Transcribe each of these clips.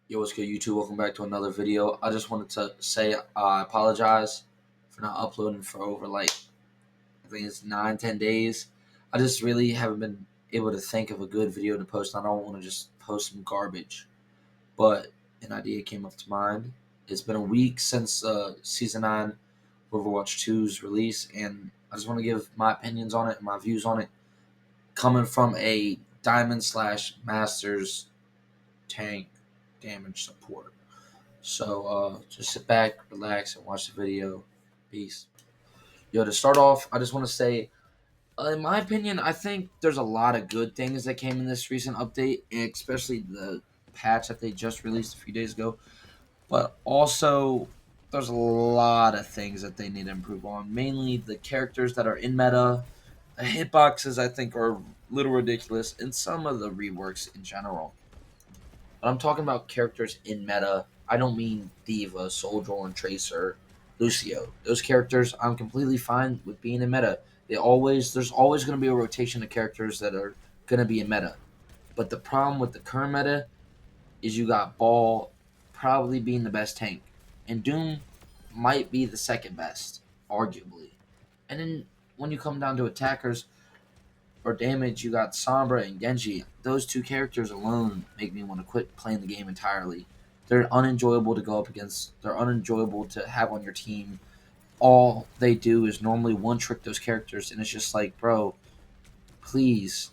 Yo, what's good, YouTube? Welcome back to another video. I just wanted to say I apologize for not uploading for over I think it's 9, 10 days. I just really haven't been able to think of a good video to post. I don't want to just post some garbage, but an idea came up to mind. It's been a week since Season 9 Overwatch 2's release, and I just want to give my opinions on it and my views on it coming from a Diamond slash Masters tank damage support. So just sit back, relax, and watch the video. Peace. Yo, to start off, I just want to say, in my opinion, I think there's a lot of good things that came in this recent update, especially the patch that they just released a few days ago. But also, there's a lot of things that they need to improve on. Mainly the characters that are in meta. The hitboxes, I think, are a little ridiculous, and some of the reworks in general. But I'm talking about characters in meta. I don't mean Diva, Soldier, and Tracer, Lucio. Those characters, I'm completely fine with being in meta. There's always going to be a rotation of characters that are going to be in meta. But the problem with the current meta is you got Ball probably being the best tank, and Doom might be the second best, arguably. And then when you come down to attackers, or damage, you got Sombra and Genji. Those two characters alone make me want to quit playing the game entirely. They're unenjoyable to go up against. They're unenjoyable to have on your team. All they do is normally one trick those characters, and it's just like, bro, please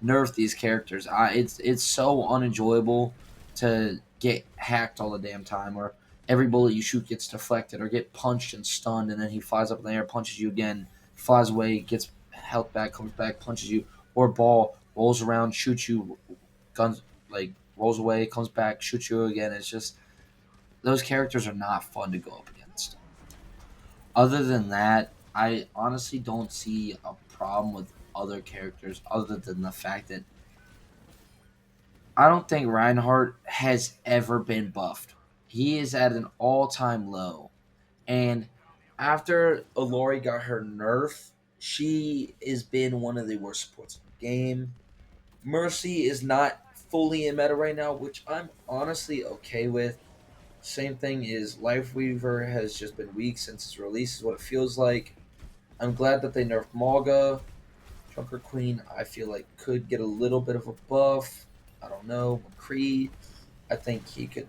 nerf these characters. It's so unenjoyable to get hacked all the damn time, or every bullet you shoot gets deflected, or get punched and stunned, and then he flies up in the air, punches you again, flies away, gets health back, comes back, punches you, or Ball rolls around, shoots you, guns rolls away, comes back, shoots you again. It's just those characters are not fun to go up against. Other than that, I honestly don't see a problem with other characters other than the fact that I don't think Reinhardt has ever been buffed. He is at an all-time low. And after Alori got her nerf, she has been one of the worst supports in the game. Mercy is not fully in meta right now, which I'm honestly okay with. Same thing is Lifeweaver has just been weak since its release, is what it feels like. I'm glad that they nerfed Malga. Junker Queen, I feel like could get a little bit of a buff. I don't know. McCree, I think he could.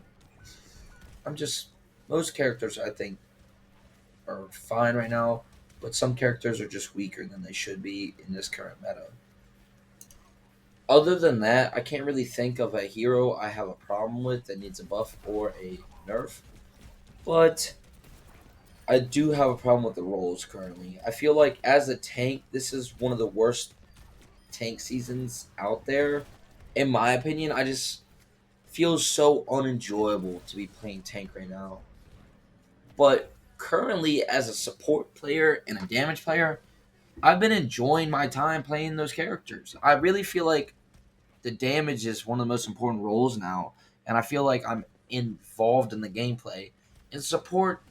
I'm just most characters I think are fine right now, but some characters are just weaker than they should be in this current meta. Other than that, I can't really think of a hero I have a problem with that needs a buff or a nerf. But I do have a problem with the roles currently. I feel like as a tank, this is one of the worst tank seasons out there. In my opinion, I just feel so unenjoyable to be playing tank right now. But currently, as a support player and a damage player, I've been enjoying my time playing those characters. I really feel like the damage is one of the most important roles now, and I feel like I'm involved in the gameplay. In support,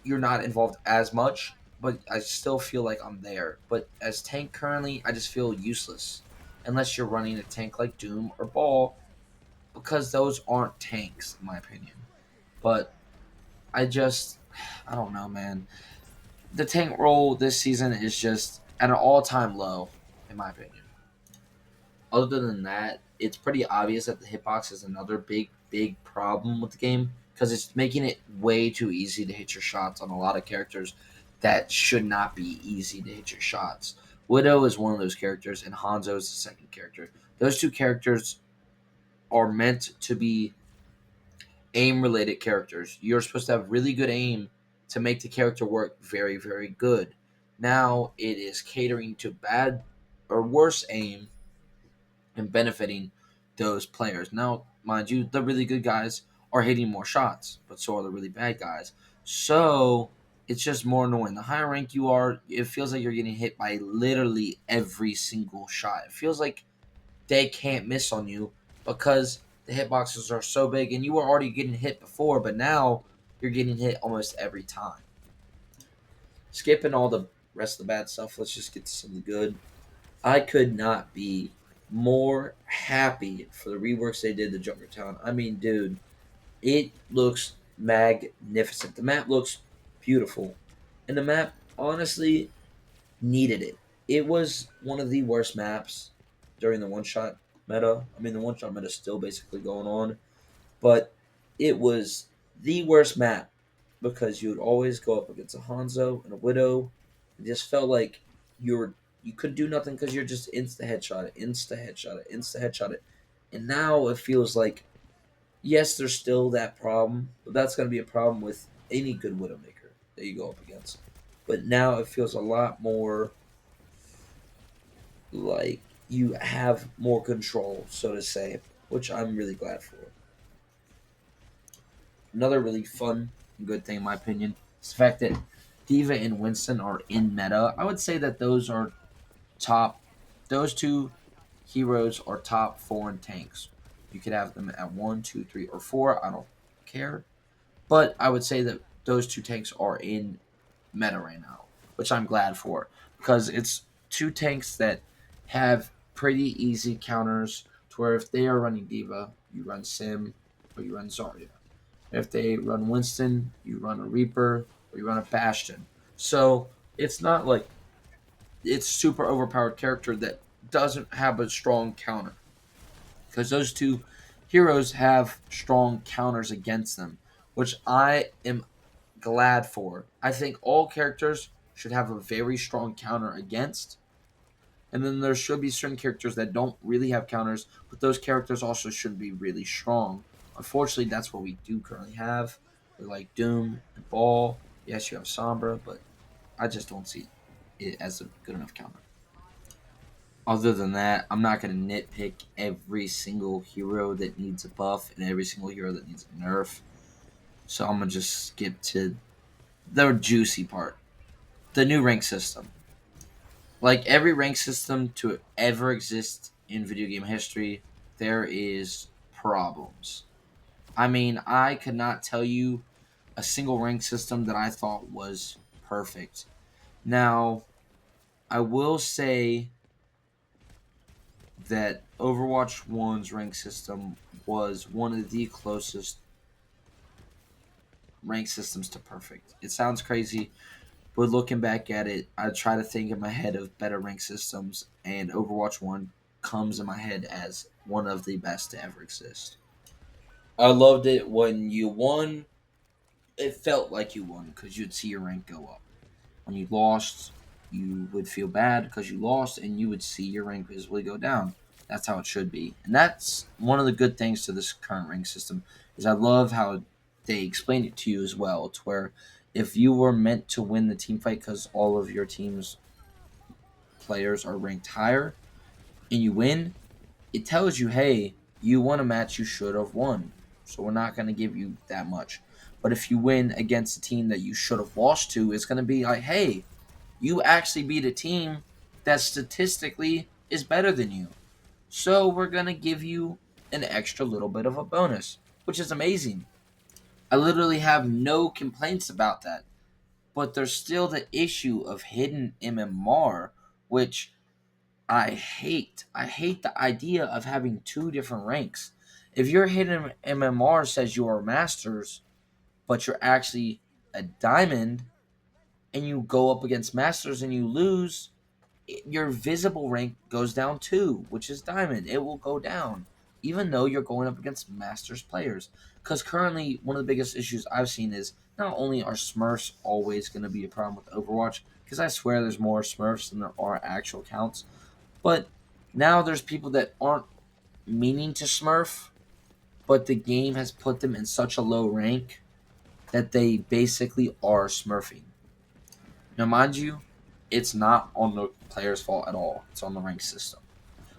you're not involved as much, but I still feel like I'm there. But as tank currently, I just feel useless unless you're running a tank like Doom or Ball, because those aren't tanks in my opinion. But I don't know, man. The tank role this season is just at an all-time low in my opinion. Other than that, it's pretty obvious that the hitbox is another big problem with the game because it's making it way too easy to hit your shots on a lot of characters that should not be easy to hit your shots. Widow is one of those characters, and Hanzo is the second character. Those two characters are meant to be aim related characters. You're supposed to have really good aim to make the character work very good. Now it is catering to bad or worse aim and benefiting those players. Now, mind you, the really good guys are hitting more shots, but so are the really bad guys. So it's just more annoying. The higher rank you are, it feels like you're getting hit by literally every single shot. It feels like they can't miss on you because the hitboxes are so big and you were already getting hit before, but now you're getting hit almost every time. Skipping all the rest of the bad stuff, let's just get to some of the good. I could not be more happy for the reworks they did to Junkertown. I mean, dude, it looks magnificent. The map looks beautiful. And the map honestly needed it. It was one of the worst maps during the one shot meta. I mean, the one shot meta is still basically going on, but it was the worst map because you would always go up against a Hanzo and a Widow. It just felt like you could do nothing because you're just insta headshot it, insta headshot it, insta headshot it. And now it feels like yes, there's still that problem, but that's going to be a problem with any good Widowmaker that you go up against. But now it feels a lot more like you have more control, so to say, which I'm really glad for. Another really fun and good thing, in my opinion, is the fact that Diva and Winston are in meta. I would say that top, those two heroes are top four in tanks. You could have them at one, two, three, or four. I don't care. But I would say that those two tanks are in meta right now, which I'm glad for because it's two tanks that have pretty easy counters to where if they are running Diva, you run Sim or you run Zarya. If they run Winston, you run a Reaper or you run a Bastion. So it's not like it's super overpowered character that doesn't have a strong counter because those two heroes have strong counters against them, which I am glad for. I think all characters should have a very strong counter against, and then there should be certain characters that don't really have counters, but those characters also should be really strong. Unfortunately, that's what we do currently have. We like Doom and Ball. Yes, you have Sombra, but I just don't see it as a good enough counter. Other than that, I'm not going to nitpick every single hero that needs a buff and every single hero that needs a nerf. So I'm going to just skip to the juicy part. The new rank system. Like every rank system to ever exist in video game history, there is problems. I mean, I could not tell you a single rank system that I thought was perfect. Now, I will say that Overwatch 1's rank system was one of the closest rank systems to perfect. It sounds crazy, but looking back at it, I try to think in my head of better rank systems, and Overwatch 1 comes in my head as one of the best to ever exist. I loved it when you won. It felt like you won because you'd see your rank go up. When you lost, you would feel bad because you lost, and you would see your rank visibly go down. That's how it should be, and that's one of the good things to this current rank system. Is I love how they explained it to you as well, to where if you were meant to win the team fight because all of your team's players are ranked higher and you win, it tells you, hey, you won a match you should have won. So we're not going to give you that much. But if you win against a team that you should have lost to, it's going to be like, hey, you actually beat a team that statistically is better than you. So we're going to give you an extra little bit of a bonus, which is amazing. I literally have no complaints about that. But there's still the issue of hidden MMR, which I hate. I hate the idea of having two different ranks. If your hidden MMR says you are masters, but you're actually a diamond, and you go up against masters and you lose, your visible rank goes down too, which is diamond. It will go down, even though you're going up against masters players. Because currently, one of the biggest issues I've seen is not only are Smurfs always going to be a problem with Overwatch, because I swear there's more Smurfs than there are actual counts, but now there's people that aren't meaning to Smurf, but the game has put them in such a low rank that they basically are Smurfing. Now, mind you, it's not on the player's fault at all. It's on the rank system.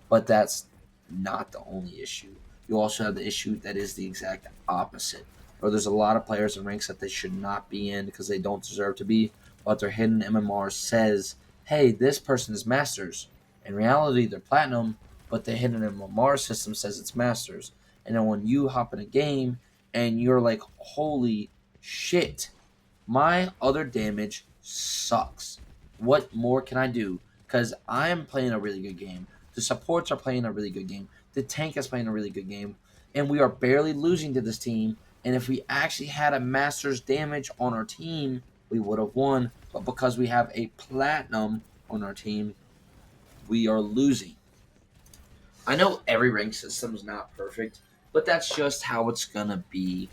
But that's not the only issue. You also have the issue that is the exact opposite, where there's a lot of players in ranks that they should not be in because they don't deserve to be, but their hidden MMR says, hey, this person is Masters. In reality, they're Platinum, but the hidden MMR system says it's Masters. And then when you hop in a game and you're like, holy shit, my other damage sucks. What more can I do? Because I am playing a really good game. The supports are playing a really good game. The tank is playing a really good game. And we are barely losing to this team. And if we actually had a master's damage on our team, we would have won. But because we have a platinum on our team, we are losing. I know every rank system is not perfect, but that's just how it's gonna be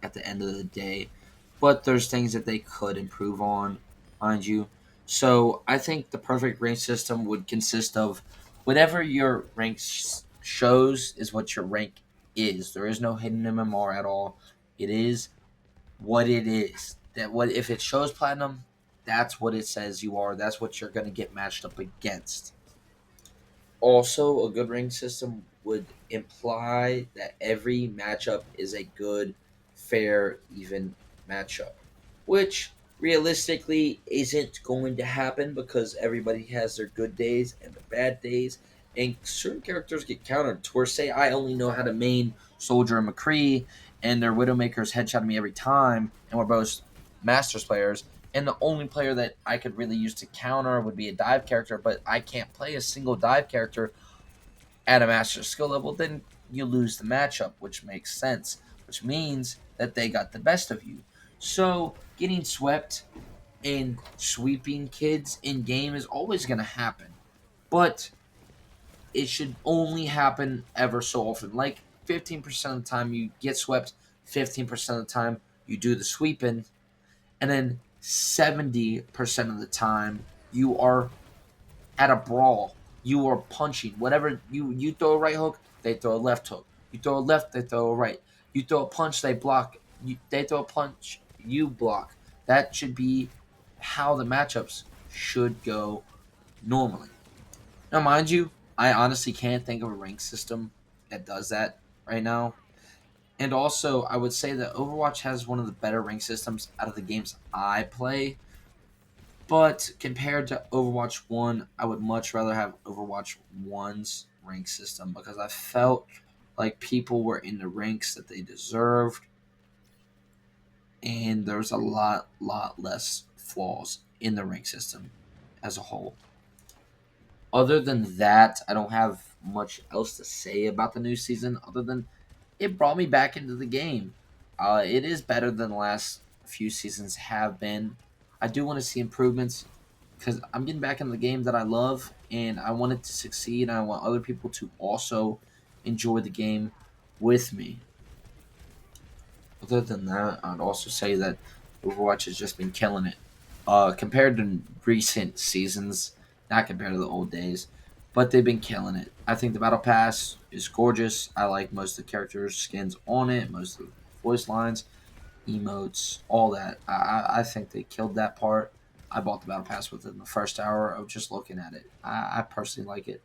at the end of the day. But there's things that they could improve on, mind you. So I think the perfect rank system would consist of whatever your rank shows is what your rank is. There is no hidden MMR at all. It is what it is. That what if it shows platinum, that's what it says you are. That's what you're gonna get matched up against. Also, a good rank system would imply that every matchup is a good, fair, even matchup, which realistically isn't going to happen because everybody has their good days and their bad days, and certain characters get countered. To where, say, I only know how to main Soldier and McCree, and their Widowmakers headshot me every time, and we're both Masters players, and the only player that I could really use to counter would be a dive character, but I can't play a single dive character at a master skill level, then you lose the matchup, which makes sense, which means that they got the best of you. So getting swept and sweeping kids in game is always going to happen, but it should only happen ever so often. Like 15% of the time you get swept, 15% of the time you do the sweeping, and then 70% of the time you are at a brawl. You are punching. Whatever you throw a right hook, they throw a left hook. You throw a left, they throw a right. You throw a punch, they block. They throw a punch, you block. That should be how the matchups should go normally. Now, mind you, I honestly can't think of a rank system that does that right now. And also, I would say that Overwatch has one of the better rank systems out of the games I play. But compared to Overwatch 1, I would much rather have Overwatch 1's rank system because I felt like people were in the ranks that they deserved, and there was a lot less flaws in the rank system as a whole. Other than that, I don't have much else to say about the new season other than it brought me back into the game. It is better than the last few seasons have been. I do want to see improvements because I'm getting back into the game that I love and I want it to succeed. And I want other people to also enjoy the game with me. Other than that, I'd also say that Overwatch has just been killing it. Compared to recent seasons, not compared to the old days, but they've been killing it. I think the Battle Pass is gorgeous. I like most of the characters' skins on it, most of the voice lines, emotes, all that. I think they killed that part. I bought the Battle Pass within the first hour of just looking at it. I personally like it.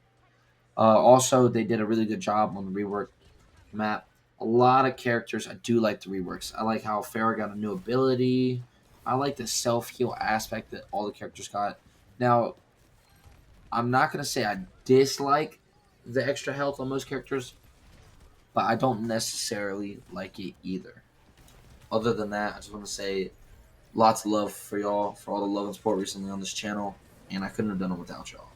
Also, they did a really good job on the rework map. A lot of characters, I do like the reworks. I like how Farrah got a new ability. I like the self heal aspect that all the characters got. Now, I'm not gonna say I dislike the extra health on most characters, but I don't necessarily like it either. Other than that, I just want to say lots of love for y'all, for all the love and support recently on this channel, and I couldn't have done it without y'all.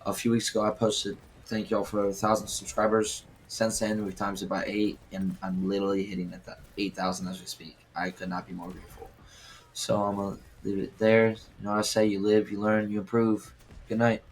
A few weeks ago, I posted, thank y'all for 1,000 subscribers. Since then, we've times it by 8, and I'm literally hitting at that 8,000 as we speak. I could not be more grateful. So I'm going to leave it there. You know what I say? You live, you learn, you improve. Good night.